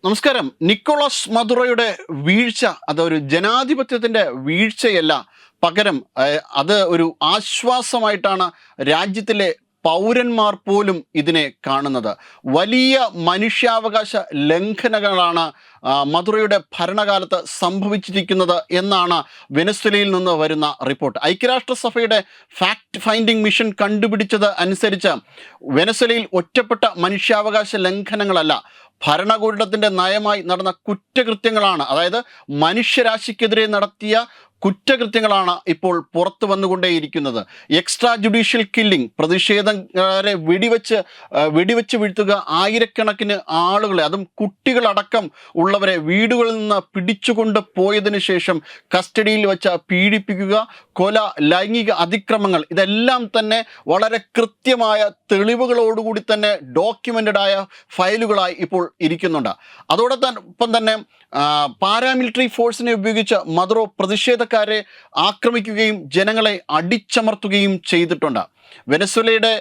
നമസ്കാരം. നിക്കോളാസ് മദുറോയുടെ വീഴ്ച അതൊരു ജനാധിപത്യത്തിൻ്റെ വീഴ്ചയല്ല, പകരം അത് ഒരു ആശ്വാസമായിട്ടാണ് രാജ്യത്തിലെ പൗരന്മാർ പോലും ഇതിനെ കാണുന്നത്. വലിയ മനുഷ്യാവകാശ ലംഘനങ്ങളാണ് മദുറോയുടെ ഭരണകാലത്ത് സംഭവിച്ചിരിക്കുന്നത് എന്നാണ് വെനസ്വേലയിൽ നിന്ന് വരുന്ന റിപ്പോർട്ട്. ഐക്യരാഷ്ട്രസഭയുടെ ഫാക്ട് ഫൈൻഡിംഗ് മിഷൻ കണ്ടുപിടിച്ചത് അനുസരിച്ച് വെനസ്വേലയിൽ ഒറ്റപ്പെട്ട മനുഷ്യാവകാശ ലംഘനങ്ങളല്ല, ഭരണകൂടത്തിൻ്റെ നയമായി നടന്ന കുറ്റകൃത്യങ്ങളാണ്. അതായത് മനുഷ്യരാശിക്കെതിരെ നടത്തിയ കുറ്റകൃത്യങ്ങളാണ് ഇപ്പോൾ പുറത്തു വന്നുകൊണ്ടേയിരിക്കുന്നത്. എക്സ്ട്രാ ജുഡീഷ്യൽ കില്ലിംഗ്, പ്രതിഷേധക്കാരെ വെടിവെച്ച് വീഴ്ത്തുക, ആയിരക്കണക്കിന് ആളുകളെ, അതും കുട്ടികളടക്കം ഉള്ളവരെ വീടുകളിൽ നിന്ന് പിടിച്ചുകൊണ്ട് പോയതിനു ശേഷം കസ്റ്റഡിയിൽ വെച്ച് പീഡിപ്പിക്കുക, കൊല, ലൈംഗിക അതിക്രമങ്ങൾ, ഇതെല്ലാം തന്നെ വളരെ കൃത്യമായ തെളിവുകളോടുകൂടി തന്നെ ഡോക്യുമെൻ്റഡ് ആയ ഫയലുകളായി ഇപ്പോൾ ഇരിക്കുന്നുണ്ട്. അതോടൊപ്പം തന്നെ പാരാമിലിറ്ററി ഫോഴ്സിനെ ഉപയോഗിച്ച് മദുറോ പ്രതിഷേധക്കാരെ ആക്രമിക്കുകയും ജനങ്ങളെ അടിച്ചമർത്തുകയും ചെയ്തിട്ടുണ്ട്. വെനസ്വേലയുടെ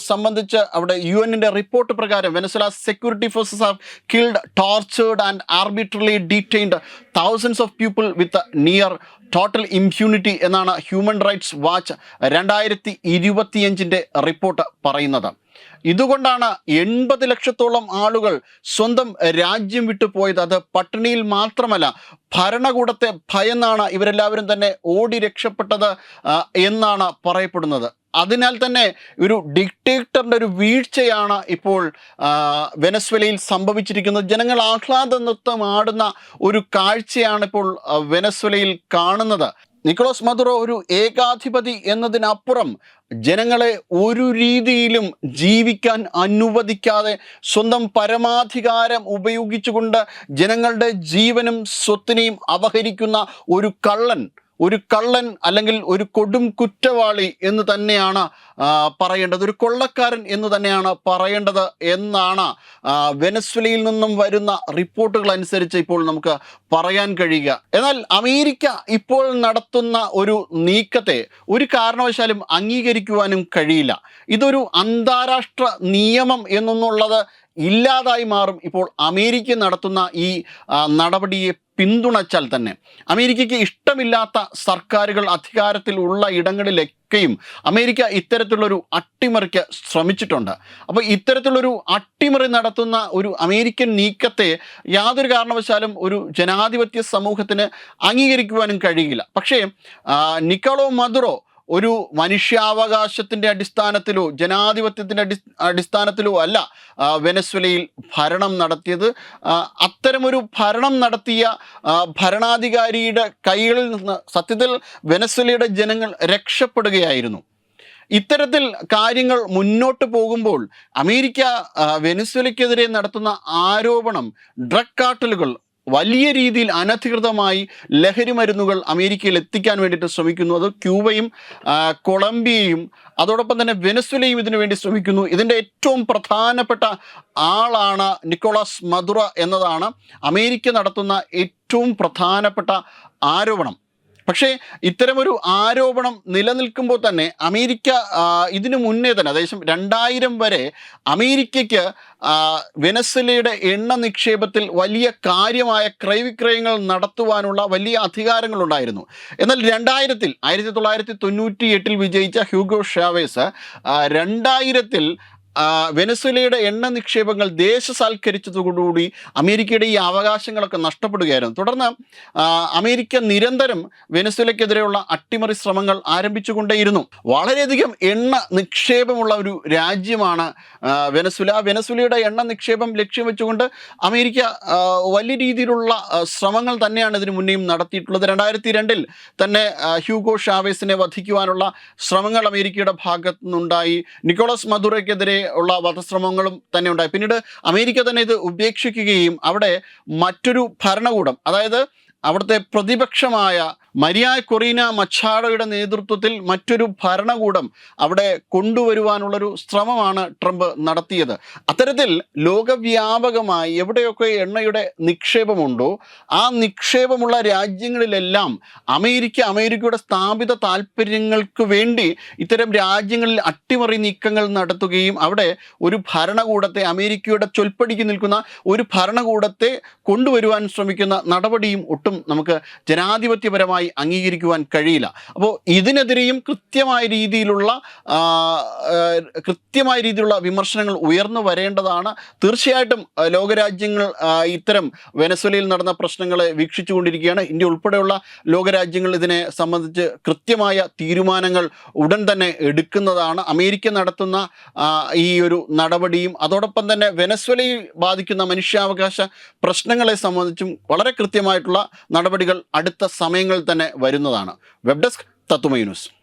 സംബന്ധിച്ച് അവിടെ UN റിപ്പോർട്ട് പ്രകാരം Venezuela security forces have killed, tortured and arbitrarily detained thousands of people with near total impunity എന്നാണ് ഹ്യൂമൻ റൈറ്റ്സ് വാച്ച് 2025 റിപ്പോർട്ട് പറയുന്നത്. ഇതുകൊണ്ടാണ് 80 ലക്ഷത്തോളം ആളുകൾ സ്വന്തം രാജ്യം വിട്ടു പോയത്. അത് പട്ടിണിയിൽ മാത്രമല്ല, ഭരണകൂടത്തെ ഭയന്നാണ് ഇവരെല്ലാവരും തന്നെ ഓടി രക്ഷപ്പെട്ടത് എന്നാണ് പറയപ്പെടുന്നത്. അതിനാൽ തന്നെ ഒരു ഡിക്റ്റേറ്ററിൻ്റെ ഒരു വീഴ്ചയാണ് ഇപ്പോൾ വെനസ്വേലയിൽ സംഭവിച്ചിരിക്കുന്നത്. ജനങ്ങൾ ആഹ്ലാദ നൃത്തം ആടുന്ന ഒരു കാഴ്ചയാണ് ഇപ്പോൾ വെനസ്വേലയിൽ കാണുന്നത്. നിക്കോളാസ് മദുറോ ഒരു ഏകാധിപതി എന്നതിനപ്പുറം ജനങ്ങളെ ഒരു രീതിയിലും ജീവിക്കാൻ അനുവദിക്കാതെ സ്വന്തം പരമാധികാരം ഉപയോഗിച്ചുകൊണ്ട് ജനങ്ങളുടെ ജീവനും സ്വത്തിനെയും അപഹരിക്കുന്ന ഒരു കള്ളൻ അല്ലെങ്കിൽ ഒരു കൊടും കുറ്റവാളി എന്ന് തന്നെയാണ് പറയേണ്ടത്, ഒരു കൊള്ളക്കാരൻ എന്ന് തന്നെയാണ് പറയേണ്ടത് എന്നാണ് വെനസ്വേലയിൽ നിന്നും വരുന്ന റിപ്പോർട്ടുകൾ അനുസരിച്ച് ഇപ്പോൾ നമുക്ക് പറയാൻ കഴിയുക. എന്നാൽ അമേരിക്ക ഇപ്പോൾ നടത്തുന്ന ഒരു നീക്കത്തെ ഒരു കാരണവശാലും അംഗീകരിക്കുവാനും കഴിയില്ല. ഇതൊരു അന്താരാഷ്ട്ര നിയമം എന്നുള്ളത് ഇല്ലാതായി മാറും ഇപ്പോൾ അമേരിക്ക നടത്തുന്ന ഈ നടപടിയെ പിന്തുണച്ചാൽ തന്നെ. അമേരിക്കയ്ക്ക് ഇഷ്ടമില്ലാത്ത സർക്കാരുകൾ അധികാരത്തിൽ ഉള്ള ഇടങ്ങളിലൊക്കെയും അമേരിക്ക ഇത്തരത്തിലുള്ളൊരു അട്ടിമറിക്ക് ശ്രമിച്ചിട്ടുണ്ട്. അപ്പോൾ ഇത്തരത്തിലുള്ളൊരു അട്ടിമറി നടത്തുന്ന ഒരു അമേരിക്കൻ നീക്കത്തെ യാതൊരു കാരണവശാലും ഒരു ജനാധിപത്യ സമൂഹത്തിന് അംഗീകരിക്കുവാനും കഴിയില്ല. പക്ഷേ നിക്കോളോ മദുറോ ഒരു മനുഷ്യാവകാശത്തിൻ്റെ അടിസ്ഥാനത്തിലോ ജനാധിപത്യത്തിൻ്റെ അടിസ്ഥാനത്തിലോ അല്ല വെനസ്വേലയിൽ ഭരണം നടത്തിയത്. അത്തരമൊരു ഭരണം നടത്തിയ ഭരണാധികാരിയുടെ കൈകളിൽ നിന്ന് സത്യത്തിൽ വെനസ്വേലയുടെ ജനങ്ങൾ രക്ഷപ്പെടുകയായിരുന്നു. ഇത്തരത്തിൽ കാര്യങ്ങൾ മുന്നോട്ട് പോകുമ്പോൾ അമേരിക്ക വെനസ്വേലയ്ക്കെതിരെ നടത്തുന്ന ആരോപണം ഡ്രഗ് കാർട്ടലുകൾ വലിയ രീതിയിൽ അനധികൃതമായി ലഹരി മരുന്നുകൾ അമേരിക്കയിൽ എത്തിക്കാൻ വേണ്ടിയിട്ട് ശ്രമിക്കുന്നു. അത് ക്യൂബയും കൊളംബിയയും അതോടൊപ്പം തന്നെ വെനസ്വേലയും ഇതിനു വേണ്ടി ശ്രമിക്കുന്നു. ഇതിൻ്റെ ഏറ്റവും പ്രധാനപ്പെട്ട ആളാണ് നിക്കോളാസ് മദുറോ എന്നതാണ് അമേരിക്ക നടത്തുന്ന ഏറ്റവും പ്രധാനപ്പെട്ട ആരോപണം. പക്ഷേ ഇത്തരമൊരു ആരോപണം നിലനിൽക്കുമ്പോൾ തന്നെ അമേരിക്ക ഇതിനു മുന്നേ തന്നെ ഏകദേശം 2000 വരെ അമേരിക്കയ്ക്ക് വെനസ്വേലയുടെ എണ്ണ നിക്ഷേപത്തിൽ വലിയ കാര്യമായ ക്രയവിക്രയങ്ങൾ നടത്തുവാനുള്ള വലിയ അധികാരങ്ങളുണ്ടായിരുന്നു. എന്നാൽ 1998 വിജയിച്ച ഹ്യൂഗോ ഷാവേസ് 2000 വെനസ്വേലയുടെ എണ്ണ നിക്ഷേപങ്ങൾ ദേശസാൽക്കരിച്ചതോടുകൂടി അമേരിക്കയുടെ ഈ അവകാശങ്ങളൊക്കെ നഷ്ടപ്പെടുകയായിരുന്നു. തുടർന്ന് അമേരിക്ക നിരന്തരം വെനസ്വേലയ്ക്കെതിരെയുള്ള അട്ടിമറി ശ്രമങ്ങൾ ആരംഭിച്ചുകൊണ്ടേയിരുന്നു. വളരെയധികം എണ്ണ നിക്ഷേപമുള്ള ഒരു രാജ്യമാണ് വെനസ്വേല. വെനസ്വേലയുടെ എണ്ണ നിക്ഷേപം ലക്ഷ്യം വെച്ചുകൊണ്ട് അമേരിക്ക വലിയ രീതിയിലുള്ള ശ്രമങ്ങൾ തന്നെയാണ് ഇതിനു മുന്നേയും നടത്തിയിട്ടുള്ളത്. 2002 തന്നെ ഹ്യൂഗോ ഷാവേസിനെ വധിക്കുവാനുള്ള ശ്രമങ്ങൾ അമേരിക്കയുടെ ഭാഗത്തു നിന്നുണ്ടായി. നിക്കോളാസ് മദുറോയ്ക്കെതിരെ ഉള്ള വധശ്രമങ്ങളും തന്നെ ഉണ്ടായി. പിന്നീട് അമേരിക്ക തന്നെ ഇത് ഉപേക്ഷിക്കുകയും അവിടെ മറ്റൊരു ഭരണകൂടം, അതായത് അവിടുത്തെ പ്രതിപക്ഷമായ മരിയ കൊറീന മച്ചാഡോയുടെ നേതൃത്വത്തിൽ മറ്റൊരു ഭരണകൂടം അവിടെ കൊണ്ടുവരുവാനുള്ളൊരു ശ്രമമാണ് ട്രംപ് നടത്തിയത്. അത്തരത്തിൽ ലോകവ്യാപകമായി എവിടെയൊക്കെ എണ്ണയുടെ നിക്ഷേപമുണ്ടോ ആ നിക്ഷേപമുള്ള രാജ്യങ്ങളിലെല്ലാം അമേരിക്കയുടെ സ്ഥാപിത താല്പര്യങ്ങൾക്ക് വേണ്ടി ഇത്തരം രാജ്യങ്ങളിൽ അട്ടിമറി നീക്കങ്ങൾ നടത്തുകയും അവിടെ ഒരു ഭരണകൂടത്തെ, അമേരിക്കയുടെ ചൊൽപ്പടിക്ക് നിൽക്കുന്ന ഒരു ഭരണകൂടത്തെ കൊണ്ടുവരുവാൻ ശ്രമിക്കുന്ന നടപടിയും ഒട്ടും നമുക്ക് ജനാധിപത്യപരമായി അംഗീകരിക്കുവാൻ കഴിയില്ല. അപ്പോൾ ഇതിനെതിരെയും കൃത്യമായ രീതിയിലുള്ള വിമർശനങ്ങൾ ഉയർന്നു വരേണ്ടതാണ്. തീർച്ചയായിട്ടും ലോകരാജ്യങ്ങൾ ഇത്തരം വെനസ്വേലയിൽ നടന്ന പ്രശ്നങ്ങളെ വീക്ഷിച്ചുകൊണ്ടിരിക്കുകയാണ്. ഇന്ത്യ ഉൾപ്പെടെയുള്ള ലോകരാജ്യങ്ങൾ ഇതിനെ സംബന്ധിച്ച് കൃത്യമായ തീരുമാനങ്ങൾ ഉടൻ തന്നെ എടുക്കുന്നതാണ്. അമേരിക്ക നടത്തുന്ന ഈ ഒരു നടപടിയും അതോടൊപ്പം തന്നെ വെനസ്വേലയിൽ ബാധിക്കുന്ന മനുഷ്യാവകാശ പ്രശ്നങ്ങളെ സംബന്ധിച്ചും വളരെ കൃത്യമായിട്ടുള്ള നടപടികൾ അടുത്ത സമയങ്ങളിൽ തന്നെ വരുന്നതാണ്. വെബ് ഡെസ്ക് തത്തുമൈ ന്യൂസ്.